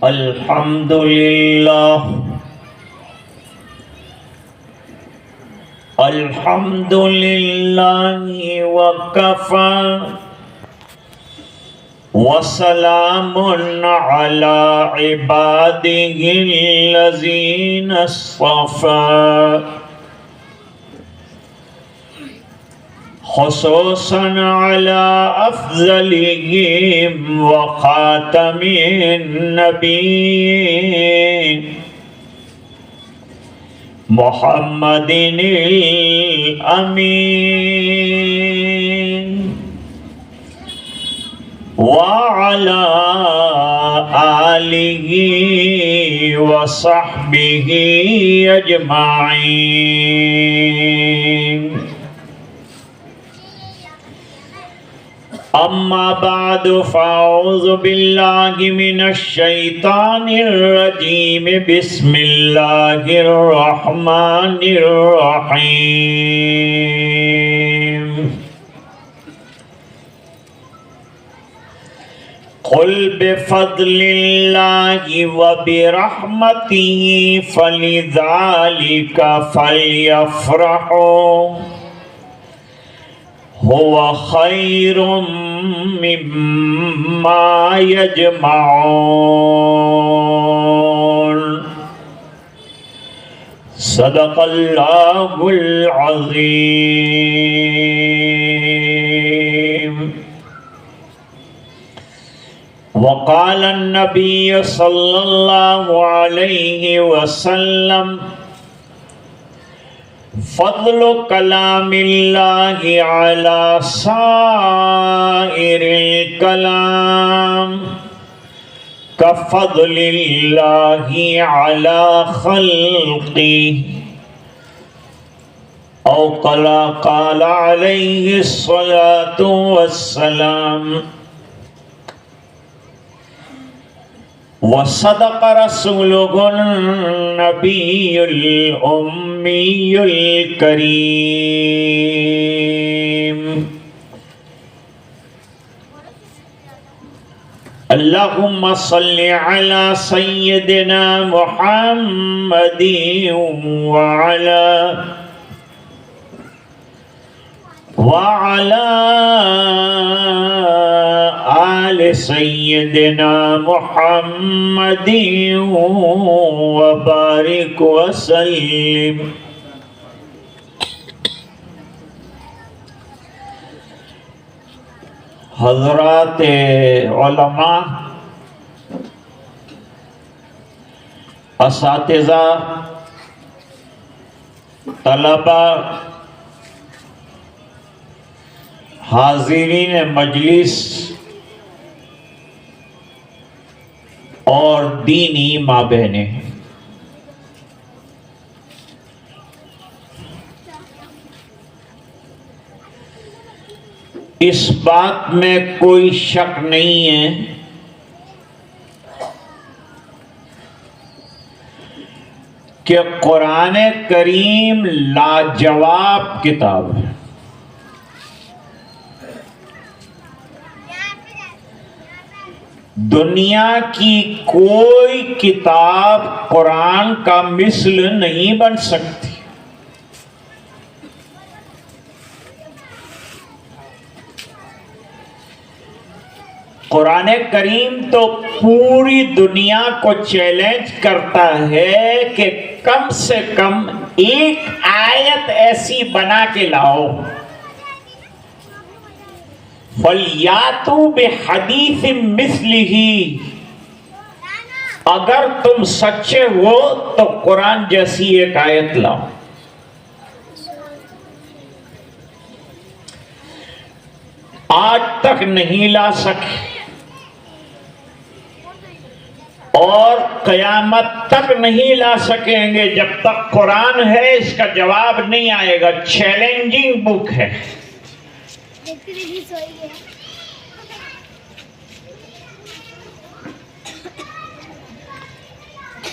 الحمد لله الحمد لله وكفى وسلام على عباده الذين اصطفى خصوصا على أفضلهم وخاتم النبيين محمد الأمين وعلى آله وصحبه أجمعين. أما بعد فأعوذ بالله من الشيطان الرجيم. بسم الله الرحمن الرحيم. قل بفضل الله وبرحمته فلذلك فليفرحوا هو خير مما يجمعون. صدق الله العظيم. وقال النبي صلى الله عليه وسلم فضل كلام الله على سائر الكلام كفضل الله على خلقه أو قال عليه الصلاة والسلام. وصدق رسوله النبي الأمي الكريم. اللهم صل على سيدنا محمد وعلى آل سيدنا محمد وبارك وسلم. حضرات علماء، اساتذہ، طلبہ، حاضرین مجلس اور دینی ماں بہنیں، اس بات میں کوئی شک نہیں ہے کہ قرآن کریم لاجواب کتاب ہے. دنیا کی کوئی کتاب قرآن کا مثل نہیں بن سکتی. قرآن کریم تو پوری دنیا کو چیلنج کرتا ہے کہ کم سے کم ایک آیت ایسی بنا کے لاؤ. فَلْيَأْتُوا بِحَدِيثٍ مِثْلِهِ. اگر تم سچے ہو تو قرآن جیسی ایک آیت لاؤ. آج تک نہیں لا سکے اور قیامت تک نہیں لا سکیں گے جب تک قرآن ہے. اس کا جواب نہیں آئے گا. چیلنجنگ بک ہے.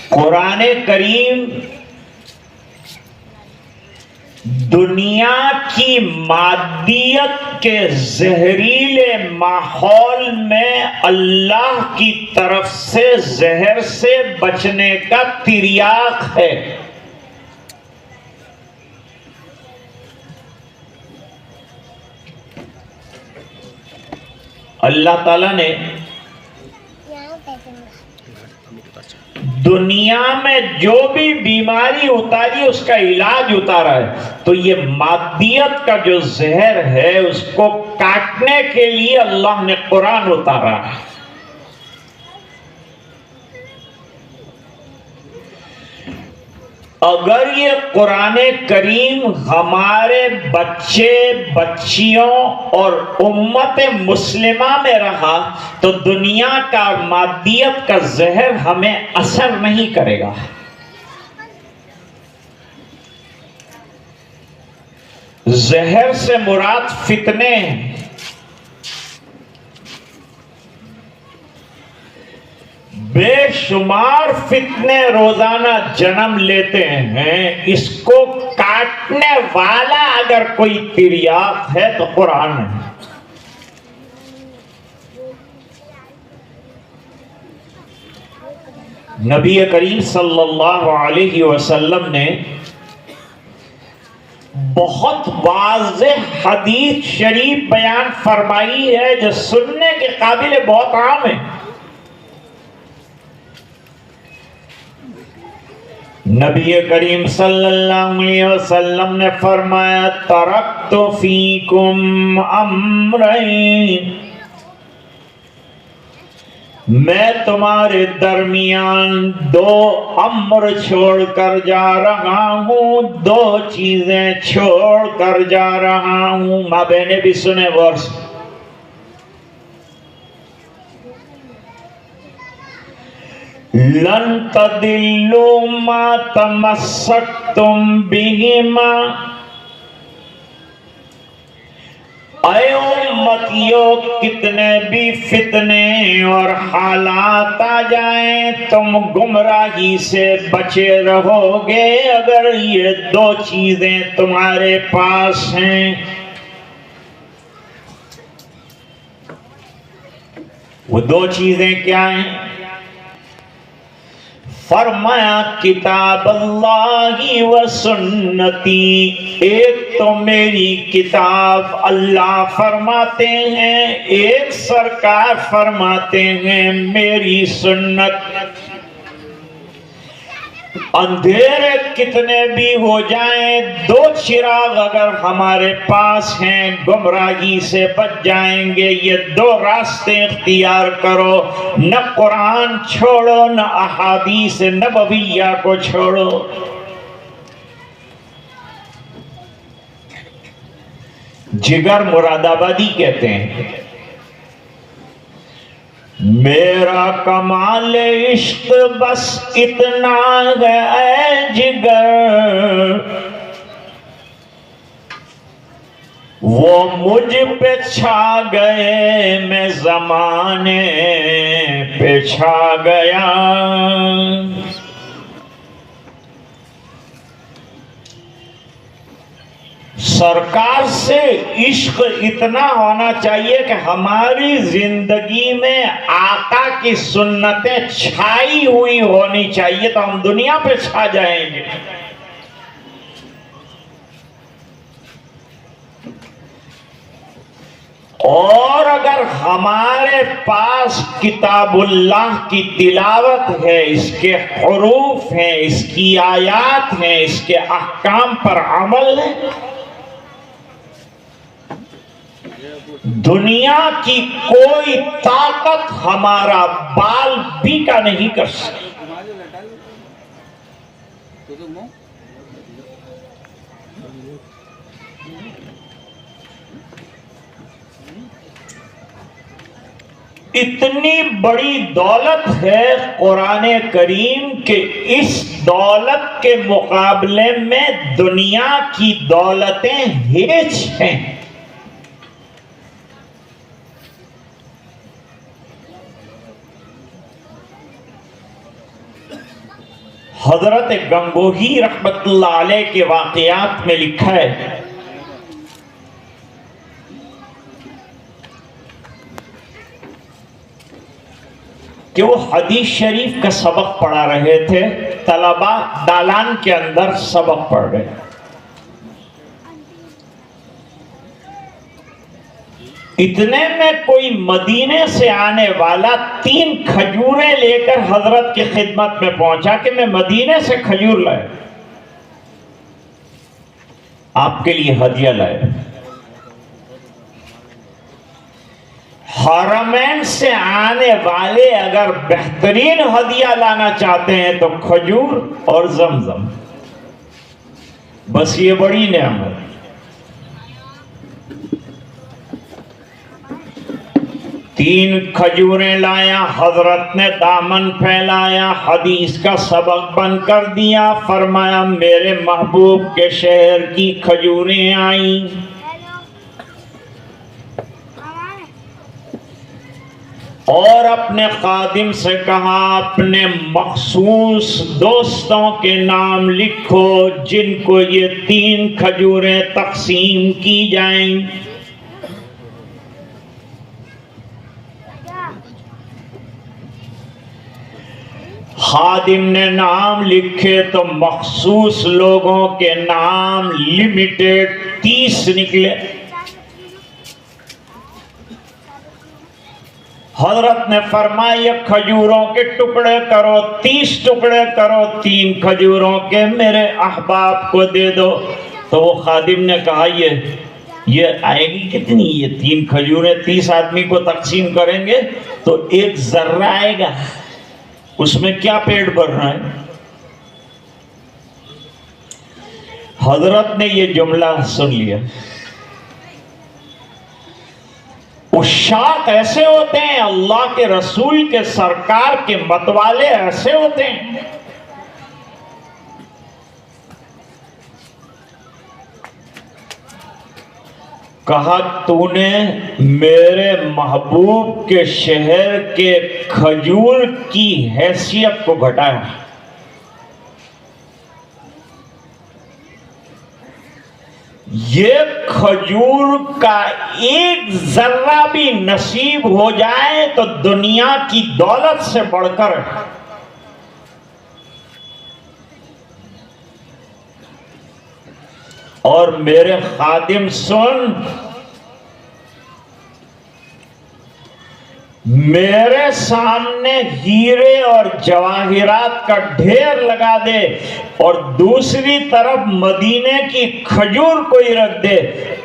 قرآن کریم دنیا کی مادیت کے زہریلے ماحول میں اللہ کی طرف سے زہر سے بچنے کا تریاق ہے. اللہ تعالیٰ نے دنیا میں جو بھی بیماری اتاری اس کا علاج اتارا ہے. تو یہ مادیت کا جو زہر ہے اس کو کاٹنے کے لیے اللہ نے قرآن اتارا ہے. اگر یہ قرآن کریم ہمارے بچے بچیوں اور امت مسلمہ میں رہا تو دنیا کا مادیت کا زہر ہمیں اثر نہیں کرے گا. زہر سے مراد فتنے ہیں. بے شمار فتنے روزانہ جنم لیتے ہیں. اس کو کاٹنے والا اگر کوئی تریاق ہے تو قرآن ہے. نبی کریم صلی اللہ علیہ وسلم نے بہت واضح حدیث شریف بیان فرمائی ہے جو سننے کے قابل بہت عام ہے. نبی کریم صلی اللہ علیہ وسلم نے فرمایا ترکت فیکم امرین، میں تمہارے درمیان دو امر چھوڑ کر جا رہا ہوں، دو چیزیں چھوڑ کر جا رہا ہوں. ماں بہنیں بھی سنیں غور سے. لن تضلوا ما تمسکتم بہما، اے امتیوں کتنے بھی فتنے اور حالات آ جائیں تم گمراہی سے بچے رہو گے اگر یہ دو چیزیں تمہارے پاس ہیں. وہ دو چیزیں کیا ہیں؟ فرمایا کتاب اللہ و سنتی. ایک تو میری کتاب اللہ فرماتے ہیں، ایک سرکار فرماتے ہیں میری سنت. اندھیرے کتنے بھی ہو جائیں دو چراغ اگر ہمارے پاس ہیں گمراہی سے بچ جائیں گے. یہ دو راستے اختیار کرو، نہ قرآن چھوڑو نہ احادیث نبویہ کو چھوڑو. جگر مراد آبادی کہتے ہیں میرا کمال عشق بس اتنا ہے اے جگر، وہ مجھ پہ چھا گئے میں زمانے پہ چھا گیا. سرکار سے عشق اتنا ہونا چاہیے کہ ہماری زندگی میں آقا کی سنتیں چھائی ہوئی ہونی چاہیے تو ہم دنیا پہ چھا جائیں گے. اور اگر ہمارے پاس کتاب اللہ کی تلاوت ہے، اس کے حروف ہیں، اس کی آیات ہیں، اس کے احکام پر عمل ہے، دنیا کی کوئی طاقت ہمارا بال بیکا نہیں کر سکتی. اتنی بڑی دولت ہے قرآن کریم کہ اس دولت کے مقابلے میں دنیا کی دولتیں ہیچ ہیں. حضرت گنگوہی رحمت اللہ علیہ کے واقعات میں لکھا ہے کہ وہ حدیث شریف کا سبق پڑھا رہے تھے، طلبہ دالان کے اندر سبق پڑھ رہے ہیں۔ اتنے میں کوئی مدینے سے آنے والا 3 کھجوریں لے کر حضرت کی خدمت میں پہنچا کہ میں مدینے سے کھجور لائے، آپ کے لیے ہدیہ لائے۔ حرمین سے آنے والے اگر بہترین ہدیہ لانا چاہتے ہیں تو کھجور اور زمزم، بس یہ بڑی نعمت۔ 3 کھجوریں لایا، حضرت نے دامن پھیلایا، حدیث کا سبق بند کر دیا، فرمایا میرے محبوب کے شہر کی کھجوریں آئیں۔ اور اپنے خادم سے کہا اپنے مخصوص دوستوں کے نام لکھو جن کو یہ 3 کھجوریں تقسیم کی جائیں۔ خادم نے نام لکھے تو مخصوص لوگوں کے نام لمیٹڈ 30 نکلے۔ حضرت نے فرمایا کھجوروں کے ٹکڑے کرو، 30 ٹکڑے کرو، 3 کھجوروں کے میرے احباب کو دے دو۔ تو وہ خادم نے کہا یہ آئے گی کتنی؟ یہ 3 کھجوریں 30 آدمی کو تقسیم کریں گے تو 1 ذرہ آئے گا، اس میں کیا پیٹ بھر رہا ہے؟ حضرت نے یہ جملہ سن لیا۔ عشاق ایسے ہوتے ہیں، اللہ کے رسول کے سرکار کے متوالے ایسے ہوتے ہیں۔ کہا تو نے میرے محبوب کے شہر کے کھجور کی حیثیت کو گھٹایا۔ یہ کھجور کا 1 ذرہ بھی نصیب ہو جائے تو دنیا کی دولت سے بڑھ کر ہے۔ اور میرے خادم سن، میرے سامنے ہیرے اور جواہرات کا ڈھیر لگا دے اور دوسری طرف مدینے کی کھجور کوئی رکھ دے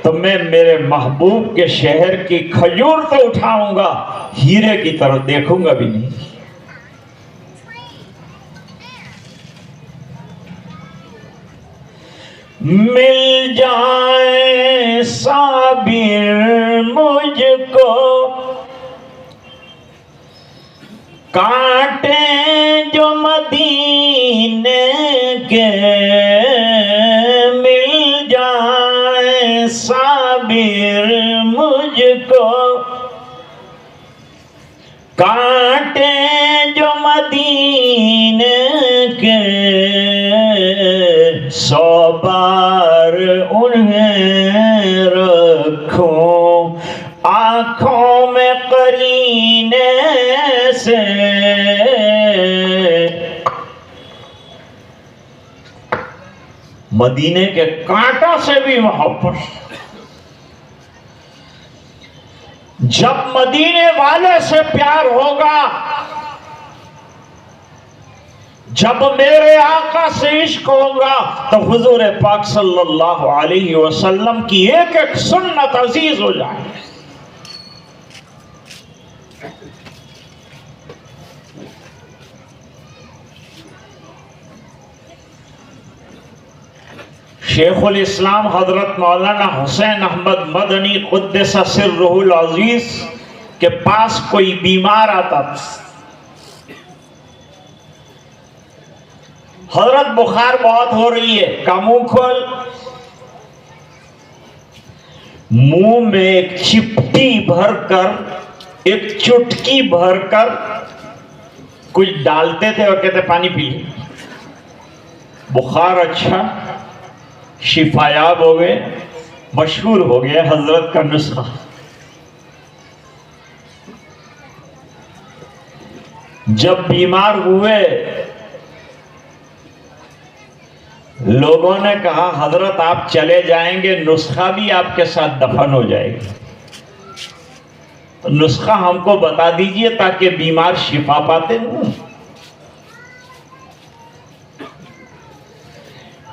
تو میں میرے محبوب کے شہر کی کھجور تو اٹھاؤں گا، ہیرے کی طرف دیکھوں گا بھی نہیں۔ مل جائے صابر مجھ کو کانٹے جو مدینے کے، مل جائے صابر مجھ کو کانٹے جو مدینے کے، 100 بار انہیں رکھوں آنکھوں میں قرینے سے۔ مدینے کے کانٹوں سے بھی محبت۔ جب مدینے والے سے پیار ہوگا، جب میرے آقا سے عشق ہوگا تو حضور پاک صلی اللہ علیہ وسلم کی ایک ایک سنت عزیز ہو جائے۔ شیخ الاسلام حضرت مولانا حسین احمد مدنی قدس سرہ العزیز کے پاس کوئی بیمار آتا تھا، حضرت بخار بہت ہو رہی ہے، کا منہ کھول۔ منہ میں ایک چپٹی بھر کر، ایک چٹکی بھر کر کچھ ڈالتے تھے اور کہتے پانی پی لیں۔ بخار اچھا، شفایاب ہو گئے، مشہور ہو گیا حضرت کا نسخہ۔ جب بیمار ہوئے لوگوں نے کہا حضرت آپ چلے جائیں گے، نسخہ بھی آپ کے ساتھ دفن ہو جائے گا، تو نسخہ ہم کو بتا دیجئے تاکہ بیمار شفا پاتے ہوں۔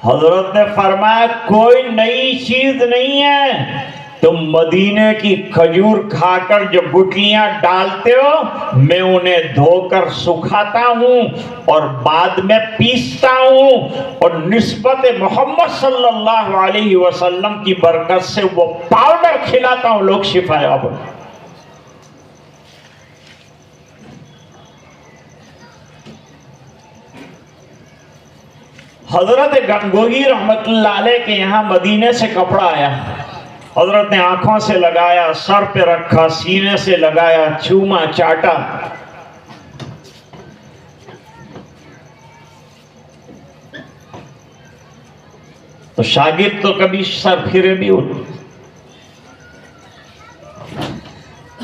حضرت نے فرمایا کوئی نئی چیز نہیں ہے، تم مدینے کی کھجور کھا کر جو گٹلیاں ڈالتے ہو میں انہیں دھو کر سکھاتا ہوں اور بعد میں پیستا ہوں، اور نسبت محمد صلی اللہ علیہ وسلم کی برکت سے وہ پاؤڈر کھلاتا ہوں، لوگ شفا یاب ہو۔ حضرت گنگوہی رحمت اللہ علیہ کے یہاں مدینے سے کپڑا آیا، حضرت نے آنکھوں سے لگایا، سر پہ رکھا، سینے سے لگایا، چوما، چاٹا۔ تو شاگرد تو کبھی سر پھرے بھی ہوتے۔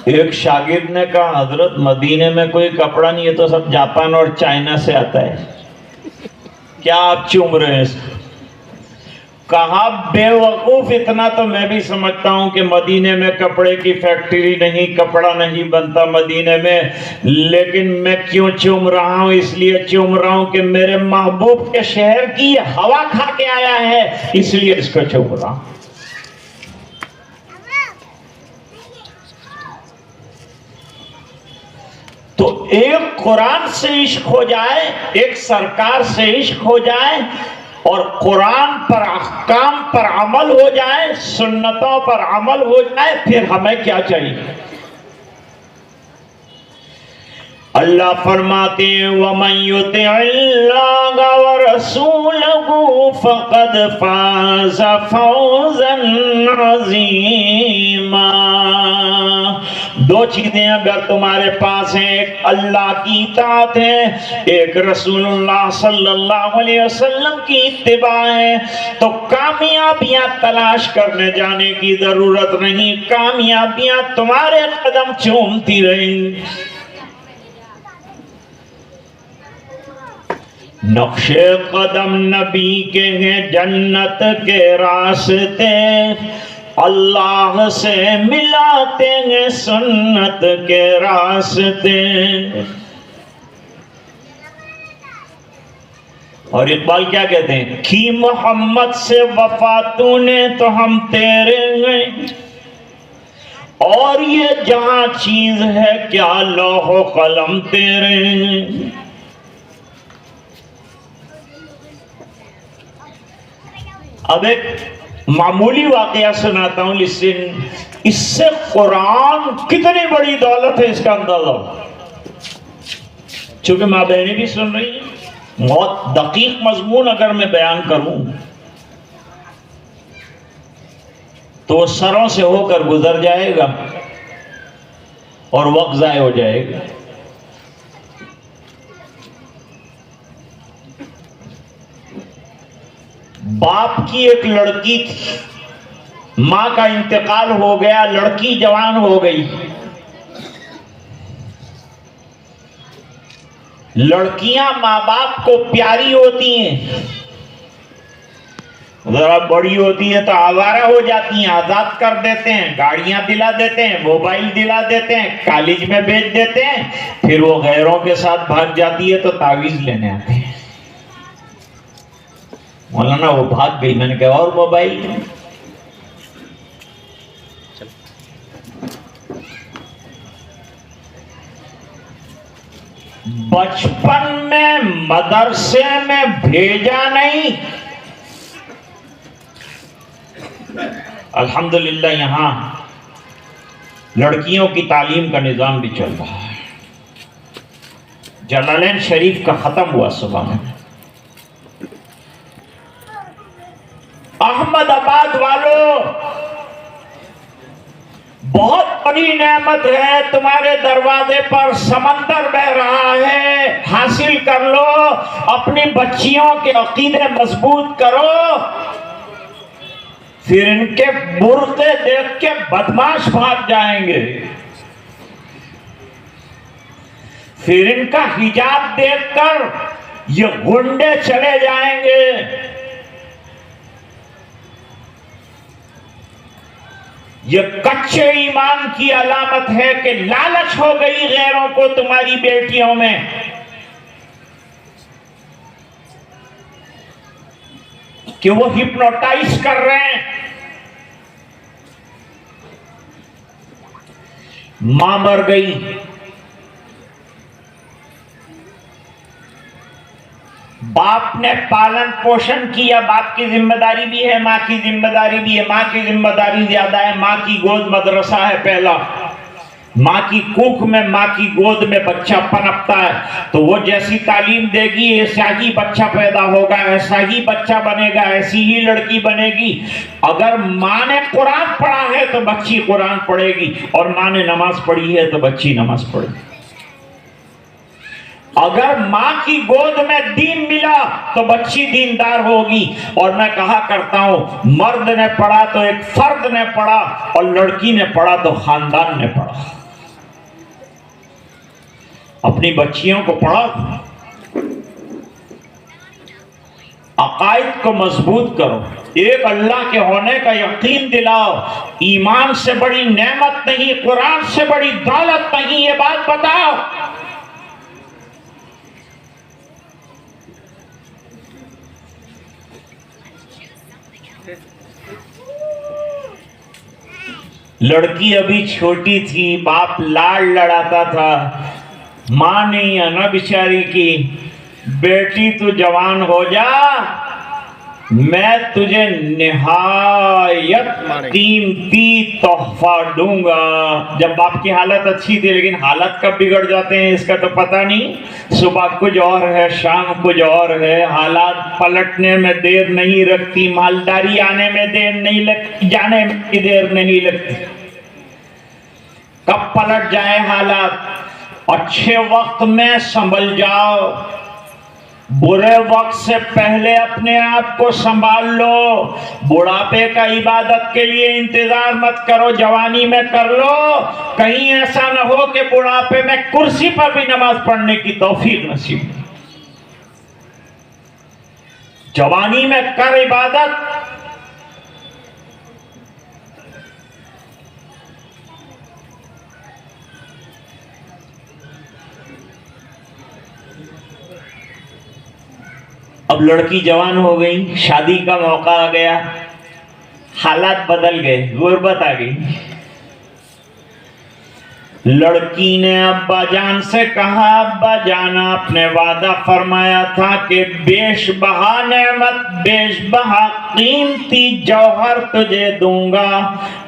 ایک شاگرد نے کہا حضرت مدینے میں کوئی کپڑا نہیں ہے، تو سب جاپان اور چائنا سے آتا ہے، کیا آپ چوم رہے ہیں اس کو؟ کہا بے وقوف، اتنا تو میں بھی سمجھتا ہوں کہ مدینے میں کپڑے کی فیکٹری نہیں، کپڑا نہیں بنتا مدینے میں، لیکن میں کیوں چوم رہا ہوں؟ اس لیے چوم رہا ہوں کہ میرے محبوب کے شہر کی ہوا کھا کے آیا ہے، اس لیے اس کو چوم رہا ہوں۔ تو ایک قرآن سے عشق ہو جائے، ایک سرکار سے عشق ہو جائے، اور قرآن پر احکام پر عمل ہو جائے، سنتوں پر عمل ہو جائے، پھر ہمیں کیا چاہیے؟ اللہ فرماتے ہیں وَمَن يُطِعِ اللَّهَ وَرَسُولَهُ فَقَدْ فَازَ فَوْزًا عَظِيمًا۔ دو چیزیں اگر تمہارے پاس ہیں، ایک اللہ کی اطاعت ہے، ایک رسول اللہ صلی اللہ علیہ وسلم کی اتباع ہے، تو کامیابیاں تلاش کرنے جانے کی ضرورت نہیں، کامیابیاں تمہارے قدم چومتی رہیں۔ نقش قدم نبی کے ہیں جنت کے راستے، اللہ سے ملاتے ہیں سنت کے راستے۔ اور اقبال کیا کہتے ہیں؟ کی محمد سے وفا تو نے تو ہم تیرے ہیں، اور یہ جہاں چیز ہے کیا لوح و قلم تیرے ہیں۔ اب ایک معمولی واقعہ سناتا ہوں، لسن، اس سے قرآن کتنی بڑی دولت ہے اس کا اندازہ ہو۔ چونکہ ماں بہنیں بھی سن رہی ہیں، بہت دقیق مضمون اگر میں بیان کروں تو وہ سروں سے ہو کر گزر جائے گا اور وقت ضائع ہو جائے گا۔ باپ کی ایک لڑکی تھی، ماں کا انتقال ہو گیا، لڑکی جوان ہو گئی۔ لڑکیاں ماں باپ کو پیاری ہوتی ہیں، ذرا بڑی ہوتی ہے تو آوارہ ہو جاتی ہیں، آزاد کر دیتے ہیں، گاڑیاں دلا دیتے ہیں، موبائل دلا دیتے ہیں، کالج میں بھیج دیتے ہیں، پھر وہ غیروں کے ساتھ بھاگ جاتی ہے تو تعویذ لینے آتے ہیں۔ مولانا وہ بھاگ گئی، میں نے کہا اور موبائل۔ بچپن میں مدرسے میں بھیجا نہیں، الحمدللہ یہاں لڑکیوں کی تعلیم کا نظام بھی چل رہا ہے، جلالین شریف کا ختم ہوا صبح میں۔ احمد آباد والوں، بہت بڑی نعمت ہے، تمہارے دروازے پر سمندر بہ رہا ہے، حاصل کر لو، اپنی بچیوں کے عقیدے مضبوط کرو، پھر ان کے برقعے دیکھ کے بدماش بھاگ جائیں گے، پھر ان کا حجاب دیکھ کر یہ گنڈے چلے جائیں گے۔ یہ کچے ایمان کی علامت ہے کہ لالچ ہو گئی غیروں کو تمہاری بیٹیوں میں۔ کہ وہ ہپنوٹائز کر رہے ہیں۔ ماں مر گئی، باپ نے پالن پوشن کیا، باپ کی ذمہ داری بھی ہے، ماں کی ذمہ داری بھی ہے، ماں کی ذمہ داری زیادہ ہے، ماں کی گود مدرسہ ہے پہلا، ماں کی کوکھ میں، ماں کی گود میں بچہ پنپتا ہے، تو وہ جیسی تعلیم دے گی ایسا ہی بچہ پیدا ہوگا، ایسا ہی بچہ بنے گا، ایسی ہی لڑکی بنے گی۔ اگر ماں نے قرآن پڑھا ہے تو بچی قرآن پڑھے گی، اور ماں نے نماز پڑھی ہے تو بچی نماز پڑھے گی۔ اگر ماں کی گود میں دین ملا تو بچی دیندار ہوگی۔ اور میں کہا کرتا ہوں، مرد نے پڑھا تو ایک فرد نے پڑھا، اور لڑکی نے پڑھا تو خاندان نے پڑھا۔ اپنی بچیوں کو پڑھا، عقائد کو مضبوط کرو، ایک اللہ کے ہونے کا یقین دلاؤ۔ ایمان سے بڑی نعمت نہیں، قرآن سے بڑی دولت نہیں، یہ بات بتاؤ۔ لڑکی ابھی چھوٹی تھی، باپ لاڑ لڑاتا تھا، ماں نہیں آنا بیچاری کی، بیٹی تو جوان ہو جا، میں تجھے نہایت قیمتی تحفہ دوں گا۔ جب باپ کی حالت اچھی تھی، لیکن حالت کب بگڑ جاتے ہیں اس کا تو پتہ نہیں، صبح کچھ اور ہے، شام کچھ اور ہے، حالات پلٹنے میں دیر نہیں رکھتی، مالداری آنے میں دیر نہیں لگتی، جانے میں دیر نہیں لگتی، کب پلٹ جائے حالات۔ اچھے وقت میں سنبھل جاؤ، برے وقت سے پہلے اپنے آپ کو سنبھال لو۔ بڑھاپے کا عبادت کے لیے انتظار مت کرو، جوانی میں کر لو، کہیں ایسا نہ ہو کہ بڑھاپے میں کرسی پر بھی نماز پڑھنے کی توفیق نصیب نہیں۔ جوانی میں کر عبادت، اب لڑکی جوان ہو گئی، شادی کا موقع آ گیا، حالات بدل گئے، غربت آ گئی۔ لڑکی نے ابا جان سے کہا، ابا جان آپ نے وعدہ فرمایا تھا کہ بیش بہا نعمت، بیش بہا قیمتی جوہر تجھے دوں گا،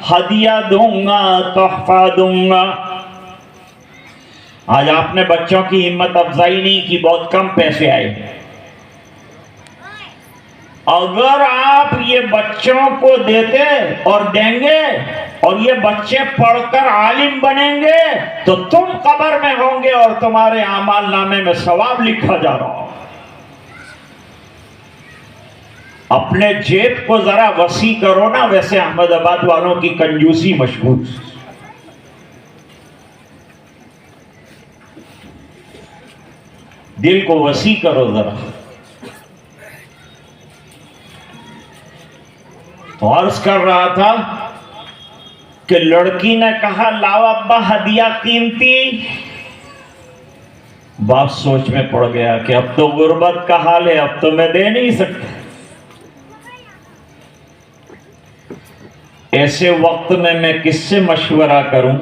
ہدیہ دوں گا، تحفہ دوں گا۔ آج آپ نے بچوں کی ہمت افزائی نہیں کی، بہت کم پیسے آئے۔ اگر آپ یہ بچوں کو دیتے اور دیں گے اور یہ بچے پڑھ کر عالم بنیں گے تو تم قبر میں ہوں گے اور تمہارے اعمال نامے میں ثواب لکھا جا رہا۔ اپنے جیب کو ذرا وسیع کرو نا، ویسے احمد آباد والوں کی کنجوسی مشہور۔ دل کو وسیع کرو ذرا۔ تو عرض کر رہا تھا کہ لڑکی نے کہا، لاؤ ابا ہدیہ قیمتی۔ باپ سوچ میں پڑ گیا کہ اب تو غربت کا حال ہے، اب تو میں دے نہیں سکتا۔ ایسے وقت میں کس سے مشورہ کروں؟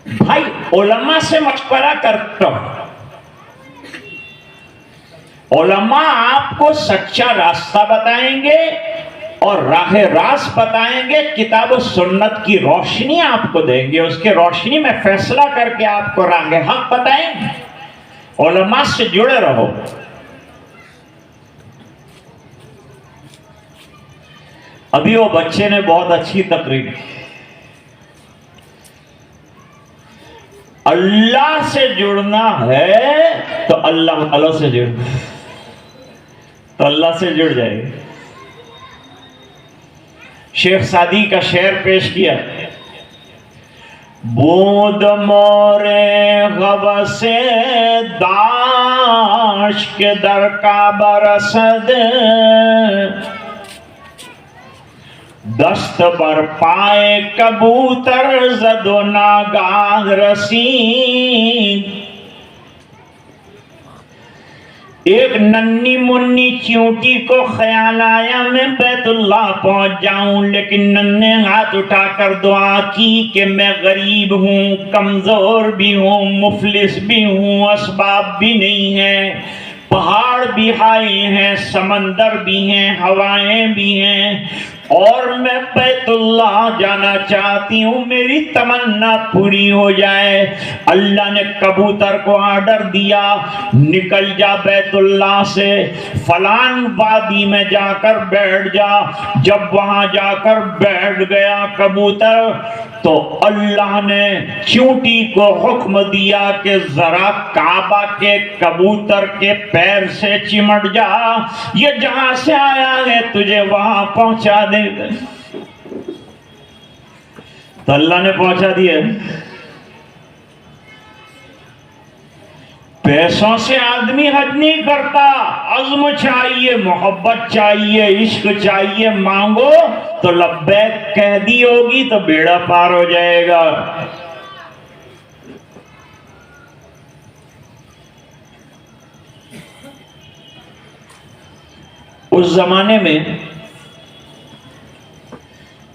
بھائی علماء سے مشورہ کرتا ہوں، علماء آپ کو سچا راستہ بتائیں گے اور راہ راست بتائیں گے، کتاب و سنت کی روشنی آپ کو دیں گے، اس کے روشنی میں فیصلہ کر کے آپ کو راہ حق بتائیں گے۔ علماء سے جڑے رہو۔ ابھی وہ بچے نے بہت اچھی تقریر کی، اللہ سے جڑنا ہے تو اللہ والوں سے جڑنا ہے، تو اللہ سے جڑ جائے گا۔ شیخ سعدی کا شعر پیش کیا، بود مورے غو سے داش کے در کا برسد، دست بر پائے کبوتر زد و ناگاہ رسید۔ ایک ننی منی چیونٹی کو خیال آیا میں بیت اللہ پہنچ جاؤں، لیکن ننے ہاتھ اٹھا کر دعا کی کہ میں غریب ہوں، کمزور بھی ہوں، مفلس بھی ہوں، اسباب بھی نہیں ہیں، پہاڑ بھی ہائی ہیں، سمندر بھی ہیں، ہوائیں بھی ہیں، اور میں بیت اللہ جانا چاہتی ہوں، میری تمنا پوری ہو جائے۔ اللہ نے کبوتر کو آرڈر دیا، نکل جا بیت اللہ سے، فلان وادی میں جا کر بیٹھ جا۔ جب وہاں جا کر بیٹھ گیا کبوتر تو اللہ نے چونٹی کو حکم دیا کہ ذرا کعبہ کے کبوتر کے پیر سے چمٹ جا، یہ جہاں سے آیا ہے تجھے وہاں پہنچا دے گا۔ تو اللہ نے پہنچا دیا۔ پیسوں سے آدمی حج نہیں کرتا، عزم چاہیے، محبت چاہیے، عشق چاہیے، مانگو تو لبیک کہہ دی ہوگی تو بیڑا پار ہو جائے گا۔ اس زمانے میں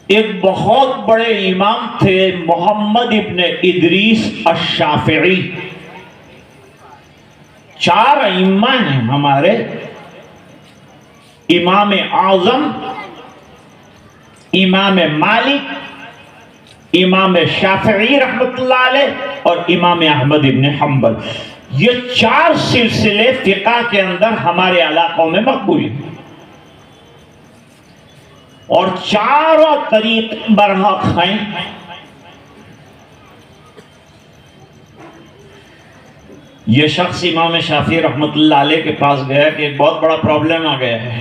ایک بہت بڑے امام تھے، محمد ابن ادریس الشافعی۔ 4 ائمہ ہیں ہمارے، امام اعظم، امام مالک، امام شافعی رحمت اللہ علیہ اور امام احمد ابن حنبل۔ یہ 4 سلسلے فقہ کے اندر ہمارے علاقوں میں مقبول ہیں، اور چاروں طریق برحق ہیں۔ یہ شخص امام شافعی رحمت اللہ علیہ کے پاس گیا کہ ایک بہت بڑا پرابلم آ گیا ہے،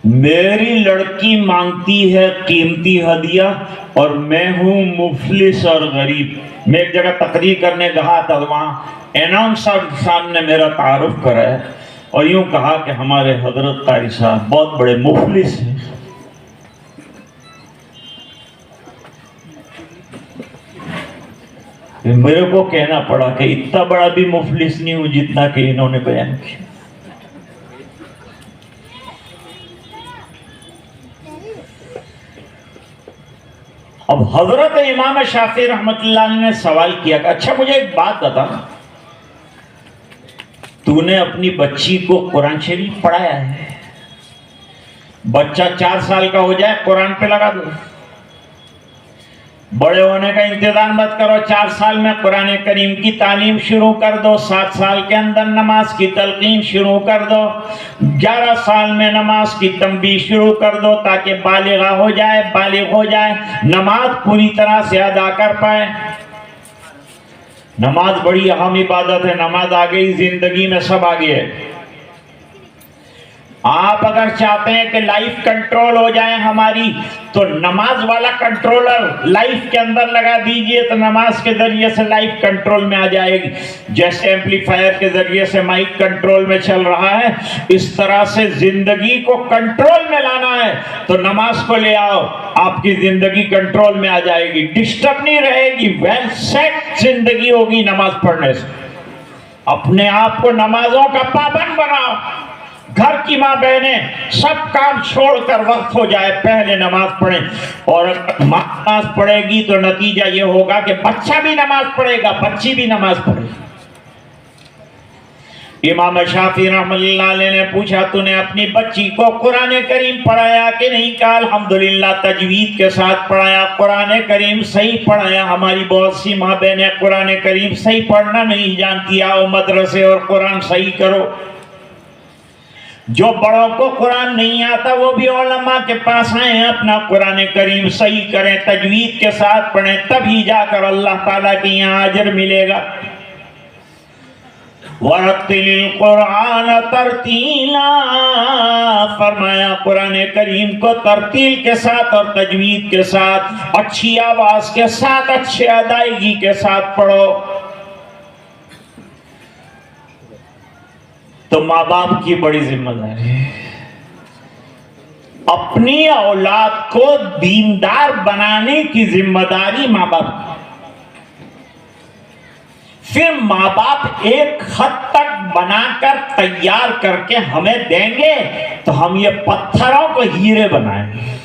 میری لڑکی مانگتی ہے قیمتی ہدیہ اور میں ہوں مفلس اور غریب۔ میں ایک جگہ تقریر کرنے گیا تھا، وہاں انعام صاحب نے میرا تعارف کرایا اور یوں کہا کہ ہمارے حضرت قاری صاحب بہت بڑے مفلس ہیں۔ میرے کو کہنا پڑا کہ اتنا بڑا بھی مفلس نہیں ہوں جتنا کہ انہوں نے بیان کیا۔ اب حضرت امام شافعی رحمت اللہ علیہ نے سوال کیا کہ اچھا مجھے ایک بات بتا، تو نے اپنی بچی کو قرآن شریف پڑھایا ہے؟ بچہ 4 سال کا ہو جائے قرآن پہ لگا دو، بڑے ہونے کا انتظار مت کرو، 4 سال میں قرآن کریم کی تعلیم شروع کر دو، 7 سال کے اندر نماز کی تلقین شروع کر دو، 11 سال میں نماز کی تنبیہ شروع کر دو تاکہ بالغ ہو جائے، نماز پوری طرح سے ادا کر پائے۔ نماز بڑی اہم عبادت ہے، نماز آ گئی زندگی میں سب آگے ہے۔ آپ اگر چاہتے ہیں کہ لائف کنٹرول ہو جائے ہماری تو نماز والا کنٹرولر لائف کے اندر لگا دیجئے تو نماز کے ذریعے سے لائف کنٹرول میں آ جائے گی۔ جیسے ایمپلیفائر کے ذریعے سے مائک کنٹرول میں چل رہا ہے، اس طرح سے زندگی کو کنٹرول میں لانا ہے تو نماز کو لے آؤ، آپ کی زندگی کنٹرول میں آ جائے گی، ڈسٹرب نہیں رہے گی، ویل سیٹ زندگی ہوگی نماز پڑھنے سے۔ اپنے آپ کو نمازوں کا پابند بناؤ، گھر کی ماں بہنیں سب کام چھوڑ کر وقت ہو جائے پہلے نماز پڑھیں، اور ماں نماز پڑھے گی تو نتیجہ یہ ہوگا کہ بچہ بھی نماز پڑھے گا، بچی بھی نماز پڑھے گی۔ امام شافعی رحمۃ اللہ علیہ نے پوچھا تو نے اپنی بچی کو قرآن کریم پڑھایا کہ نہیں؟ کہا الحمدللہ تجوید کے ساتھ پڑھایا، قرآن کریم صحیح پڑھایا۔ ہماری بہت سی ماں بہنیں قرآن کریم صحیح پڑھنا نہیں جانتی، آؤ مدرسے اور قرآن صحیح کرو۔ جو بڑوں کو قرآن نہیں آتا وہ بھی علماء کے پاس آئیں، اپنا قرآن کریم صحیح کریں، تجوید کے ساتھ پڑھیں، تبھی جا کر اللہ تعالیٰ کے یہاں اجر ملے گا۔ وَرَتِّلِ الْقُرْآنَ تَرْتِيلًا، فرمایا قرآن کریم کو ترتیل کے ساتھ اور تجوید کے ساتھ، اچھی آواز کے ساتھ، اچھے ادائیگی کے ساتھ پڑھو۔ تو ماں باپ کی بڑی ذمہ داری ہے، اپنی اولاد کو دیندار بنانے کی ذمہ داری ماں باپ کی۔ پھر ماں باپ ایک حد تک بنا کر تیار کر کے ہمیں دیں گے تو ہم یہ پتھروں کو ہیرے بنائیں گے۔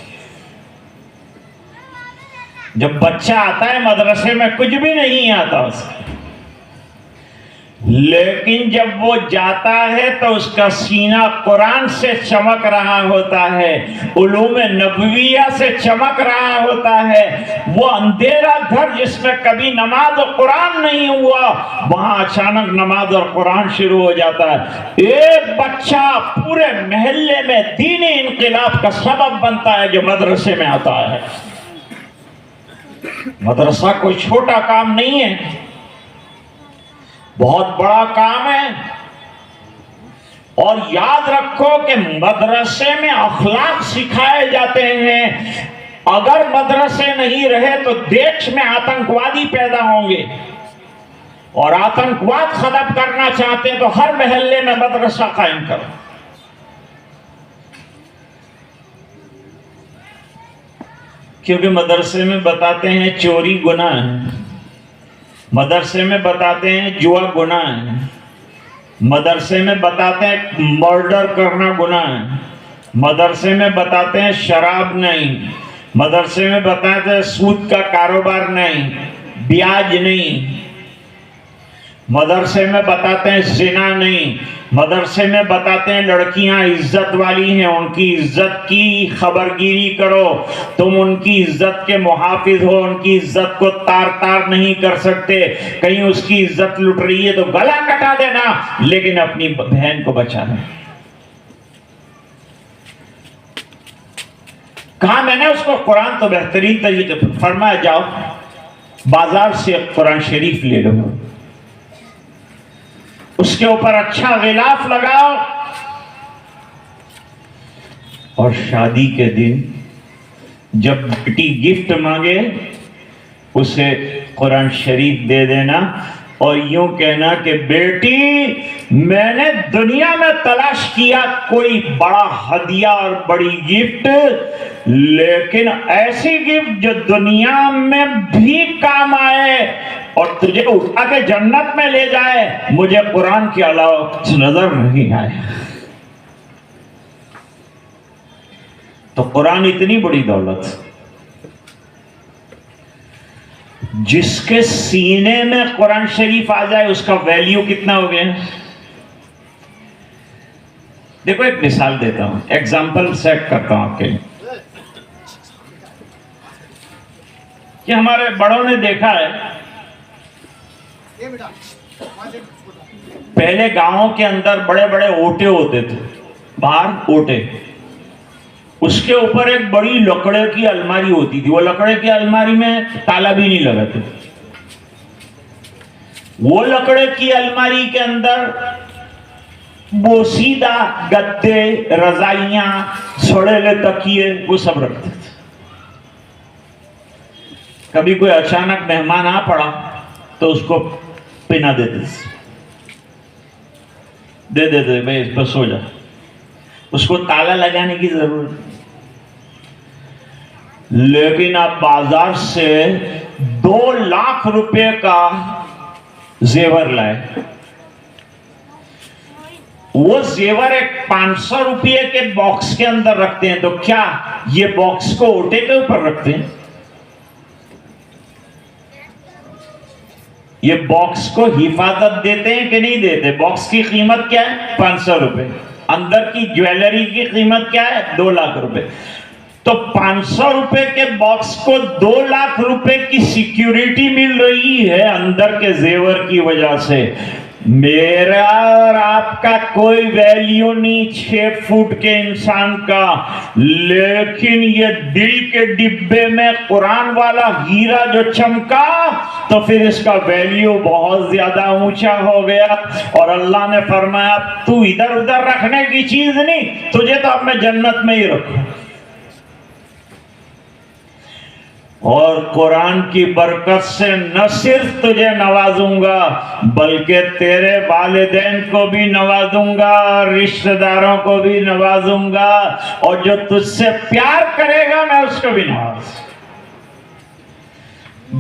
جب بچہ آتا ہے مدرسے میں کچھ بھی نہیں آتا اس کا، لیکن جب وہ جاتا ہے تو اس کا سینہ قرآن سے چمک رہا ہوتا ہے، علوم نبویہ سے چمک رہا ہوتا ہے۔ وہ اندھیرا گھر جس میں کبھی نماز اور قرآن نہیں ہوا، وہاں اچانک نماز اور قرآن شروع ہو جاتا ہے۔ ایک بچہ پورے محلے میں دینی انقلاب کا سبب بنتا ہے جو مدرسے میں آتا ہے۔ مدرسہ کوئی چھوٹا کام نہیں ہے، بہت بڑا کام ہے۔ اور یاد رکھو کہ مدرسے میں اخلاق سکھائے جاتے ہیں۔ اگر مدرسے نہیں رہے تو دیش میں آتنکوادی پیدا ہوں گے، اور آتنکواد ختم کرنا چاہتے ہیں تو ہر محلے میں مدرسہ قائم کرو۔ کیونکہ مدرسے میں بتاتے ہیں چوری گناہ ہے، مدرسے میں بتاتے ہیں جوا گناہ ہے، مدرسے میں بتاتے ہیں مرڈر کرنا گناہ ہے، مدرسے میں بتاتے ہیں شراب نہیں، مدرسے میں بتاتے ہیں سود کا کاروبار نہیں، بیاج نہیں، مدرسے میں بتاتے ہیں زنا نہیں، مدرسے میں بتاتے ہیں لڑکیاں عزت والی ہیں، ان کی عزت کی خبرگیری کرو، تم ان کی عزت کے محافظ ہو، ان کی عزت کو تار تار نہیں کر سکتے، کہیں اس کی عزت لٹ رہی ہے تو گلا کٹا دینا، لیکن اپنی بہن کو بچانا۔ کہا میں نے اس کو قرآن تو بہترین طریقے فرمایا جاؤ بازار سے قرآن شریف لے لو، اس کے اوپر اچھا غلاف لگاؤ، اور شادی کے دن جب بیٹی گفٹ مانگے اسے قرآن شریف دے دینا، اور یوں کہنا کہ بیٹی میں نے دنیا میں تلاش کیا کوئی بڑا ہدیہ اور بڑی گفٹ، لیکن ایسی گفٹ جو دنیا میں بھی کام آئے اور تجھے اٹھا کے جنت میں لے جائے، مجھے قرآن کے علاوہ کچھ نظر نہیں آیا۔ تو قرآن اتنی بڑی دولت، جس کے سینے میں قرآن شریف آ جائے اس کا ویلیو کتنا ہو گیا۔ دیکھو ایک مثال دیتا ہوں، ایگزامپل سیٹ کرتا ہوں آپ کے لیے، کہ ہمارے بڑوں نے دیکھا ہے پہلے گاؤں کے اندر بڑے بڑے اوٹے ہوتے تھے، باہر اوٹے، اس کے اوپر ایک بڑی لکڑے کی الماری ہوتی تھی، وہ لکڑے کی الماری میں تالا بھی نہیں لگاتے، وہ لکڑے کی الماری کے اندر بوسیدہ گدے، رضائیاں، سڑیلے تکیے وہ سب رکھتے تھے۔ کبھی کوئی اچانک مہمان آ پڑا تو اس کو پہنا دیتے تھے، دے دیتے بھائی اس پر سو جا، اس کو تالا لگانے کی ضرورت نہیں۔ لیکن آپ بازار سے 2 لاکھ روپے کا زیور لائے، وہ زیور ایک 500 روپے کے باکس کے اندر رکھتے ہیں، تو کیا یہ باکس کو اوٹے کے اوپر رکھتے ہیں؟ یہ باکس کو حفاظت دیتے ہیں کہ نہیں دیتے؟ باکس کی قیمت کیا ہے؟ 500 روپے، اندر کی جویلری کی قیمت کیا ہے؟ 2 لاکھ روپے۔ تو 500 روپے کے باکس کو 2 لاکھ روپے کی سیکیورٹی مل رہی ہے اندر کے زیور کی وجہ سے، میرا اور آپ کا کوئی ویلیو نہیں 6 فٹ کے انسان کا، لیکن یہ دل کے ڈبے میں قرآن والا ہیرا جو چمکا تو پھر اس کا ویلیو بہت زیادہ اونچا ہو گیا، اور اللہ نے فرمایا تو ادھر ادھر رکھنے کی چیز نہیں، تجھے تو اب میں جنت میں ہی رکھوں۔ اور قرآن کی برکت سے نہ صرف تجھے نوازوں گا بلکہ تیرے والدین کو بھی نوازوں گا، رشتہ داروں کو بھی نوازوں گا، اور جو تجھ سے پیار کرے گا میں اس کو بھی نوازوں گا۔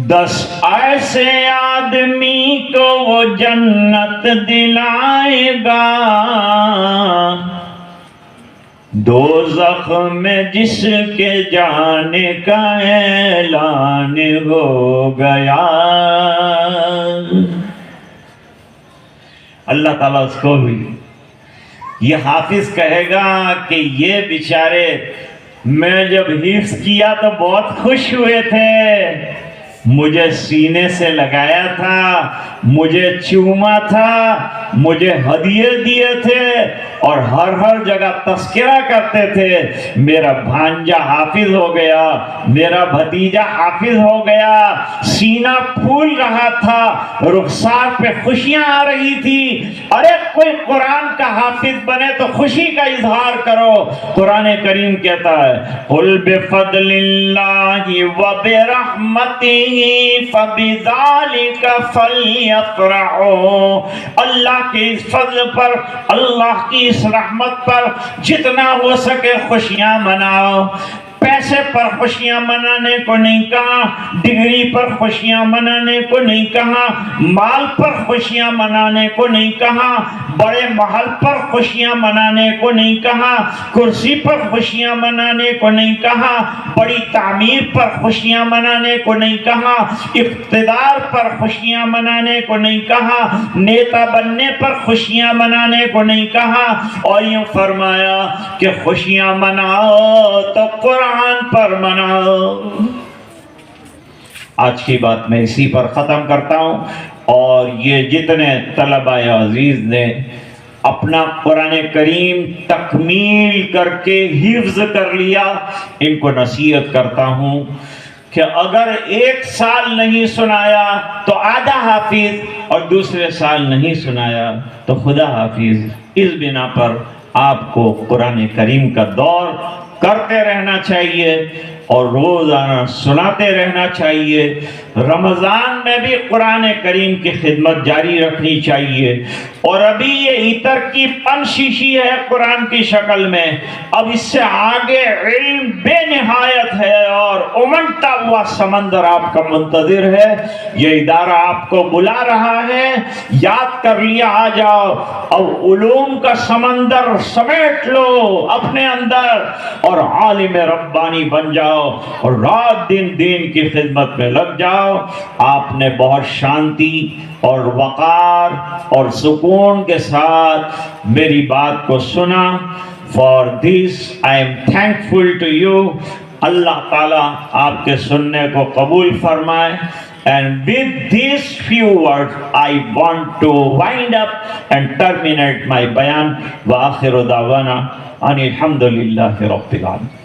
10 ایسے آدمی کو وہ جنت دلائے گا، دوزخ میں جس کے جانے کا اعلان ہو گیا۔ اللہ تعالیٰ اس کو بھی، یہ حافظ کہے گا کہ یہ بیچارے میں جب حفظ کیا تو بہت خوش ہوئے تھے، مجھے سینے سے لگایا تھا، مجھے چوما تھا، مجھے ہدیے دیے تھے، اور ہر جگہ تذکرہ کرتے تھے میرا بھانجا حافظ ہو گیا، میرا بھتیجا حافظ ہو گیا۔ سینہ پھول رہا تھا، رخسار پہ خوشیاں آ رہی تھی، ارے کوئی قرآن کا حافظ بنے تو خوشی کا اظہار کرو۔ قرآن کریم کہتا ہے قُلْ بِفَضْلِ اللَّهِ وَبِرَحْمَتِهِ فَبِذَلِكَ فَلْيَفْرَحُوا، اللہ کے اس فضل پر، اللہ کی اس رحمت پر جتنا ہو سکے خوشیاں مناؤ۔ پیسے پر خوشیاں منانے کو نہیں کہا، ڈگری پر خوشیاں منانے کو نہیں کہا، مال پر خوشیاں منانے کو نہیں کہا، بڑے محل پر خوشیاں منانے کو نہیں کہا، کرسی پر خوشیاں منانے کو نہیں کہا، بڑی تعمیر پر خوشیاں منانے کو نہیں کہا، اقتدار پر خوشیاں منانے کو نہیں کہا، نیتا بننے پر خوشیاں منانے کو نہیں کہا، اور یوں فرمایا کہ خوشیاں مناؤ تو قرآن پر مناؤ۔ آج کی بات میں اسی پر ختم کرتا ہوں، اور یہ جتنے طلبہ عزیز نے اپنا قرآن کریم تکمیل کر کے حفظ کر لیا، ان کو نصیحت کرتا ہوں کہ اگر 1 سال نہیں سنایا تو آدھا حافظ، اور دوسرے سال نہیں سنایا تو خدا حافظ۔ اس بنا پر آپ کو قرآن کریم کا دور کرتے رہنا چاہیے اور روزانہ سناتے رہنا چاہیے۔ رمضان میں بھی قرآن کریم کی خدمت جاری رکھنی چاہیے، اور ابھی یہ عطر کی 5 شیشی ہے قرآن کی شکل میں، اب اس سے آگے علم بے نہایت ہے، اور امنڈتا ہوا سمندر آپ کا منتظر ہے۔ یہ ادارہ آپ کو بلا رہا ہے، یاد کر لیا آ جاؤ، اب علوم کا سمندر سمیٹ لو اپنے اندر اور عالم ربانی بن جاؤ، اور رات دن دین کی خدمت میں لگ جاؤ۔ آپ نے بہت شانتی اور وقار اور سکون کے ساتھ میری بات کو سنا۔ For this I am thankful to you۔ اللہ تعالیٰ آپ کے سننے کو قبول فرمائے۔ And with these few words I want to wind up and terminate my bayan۔ وآخر دعوانا ان الحمد للہ رب العالمین۔